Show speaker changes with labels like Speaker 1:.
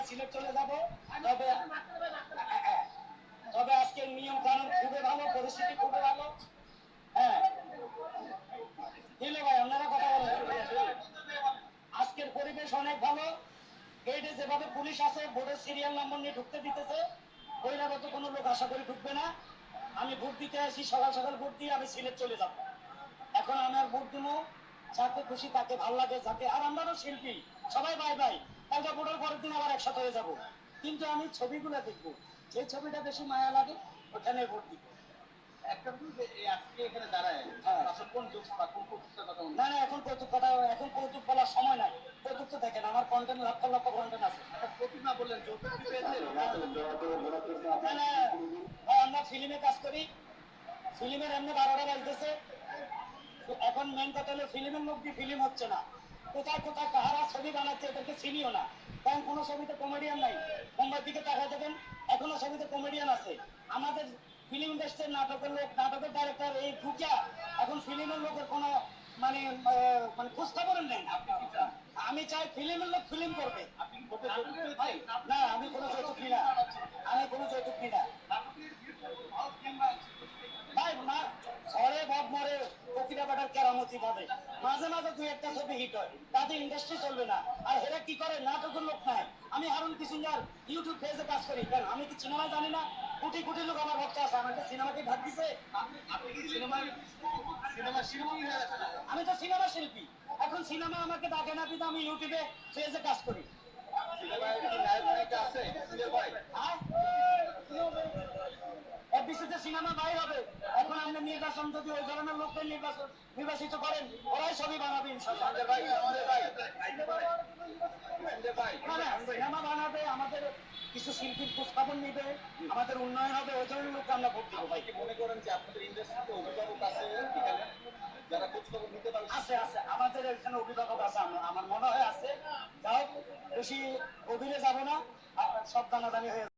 Speaker 1: সিলেট চলে যাব। তবে তবে আজকের নিয়ম কানুন খুবই ভালো, পরিস্থিতি খুবই ভালো। হ্যাঁ ভাই আপনারা কথা বলেন। আজকের পরিবেশ অনেক ভালো। গেটে যেভাবে পুলিশ আছে ভোটের সিরিয়াল নম্বর নিয়ে ঢুকতে দিতেছে, বহিরাগত কোনো লোক আশা করি ঢুকবে না। আমি ভোট দিতে আসি, সকাল সকাল ভোট দিয়ে আমি সিলেট চলে যাব। এখন আমার ভোট দিব যাকে খুশি তাকে ভালো লাগে যাকে, আর আমরাও শিল্পী সবাই বাই বাই, কালকে ভোটের পরের দিন আবার একসাথে হয়ে যাব। কিন্তু আমি ছবিগুলো দেখবো, যে ছবিটা বেশি মায়া লাগে ওখানে ভোট দিব। না না, এখন কৌতুক কথা, এখন কৌতুক বলার সময় নাই। কৌতুক তো দেখেন আমার কন্টেন্ট লক্ষ লক্ষ কন্টেন্ট আছে। কৌতুক না বললেন, যৌতুক কি পেয়েছেন? না না, আমরা ফিল্মে কাজ করি, ফিল্মের এমনি 12টা বাজতেছে। এখন মেন কথা হলো ফিল্মের লোক দিয়ে ফিল্ম হচ্ছে না। কোথায় কোথায় কাহারা ছবি বানাচ্ছে এদেরকে চিনিও না, কারণ কোনো ছবিতে কমেডিয়ান নাই। মুম্বাই দিকে তাকায় দেখেন, এখনো ছবিতে কমেডিয়ান আছে। আমাদের ফিল্ম ইন্ডাস্ট্রির নাটকের লোক, নাটকের ডাইরেক্টর এই ঢুকিয়া এখন ফিল্মের লোকের কোনো মানে মানে খোঁজ খবর নেই। আমি চাই ফিল্মের লোক ফিল্ম করবে। না আমি কোনো যৌতুক নিই না, আমি কোনো যৌতুক নিই না ভাই। ঝড়ে ভাব মরে ফকিরা বাটার কেরামতি পাবে, মাঝে মাঝে দুই একটা ছবি হিট হয়, তাতে ইন্ডাস্ট্রি চলবে না। আর হেরা কি করে, নাটকের লোক নাই। আমি হারুন কিশিঞ্জার ইউটিউব পেজে কাজ করি, কারণ আমি কি সিনেমা জানি না? কোটি কোটি লোক আমার ভক্ত আছে, আমাকে সিনেমাকে ভাগ দিছে। আমি তো সিনেমা শিল্পী, এখন সিনেমা আমাকে ডাকে না, কিন্তু আমি ইউটিউবে পেজে কাজ করি। এফডিসিতে সিনেমা বাই হবে। এখন আপনি নির্বাচন যদি ওই ধরনের লোকদের নির্বাচিত করেন, ওরাই ছবি বানাবে ইনশাআল্লাহ। সিনেমা বানাবে, আমাদের কিছু শিল্পীর খোঁজখবর নিবে, আমাদের উন্নয়ন হবে, ওই ধরনের লোককে আমরা ভোট দিব। ভাই মনে করেন যে আপনাদের ইন্ডাস্ট্রিতে অভিভাবক আছে যারা খোঁজখবর নিতে পারে? আছে আছে, আমাদের এখানে অভিভাবক আছে, আমার মনে হয় আছে। যাও বেশি গভীরে যাব না, সব দানাদানি হয়ে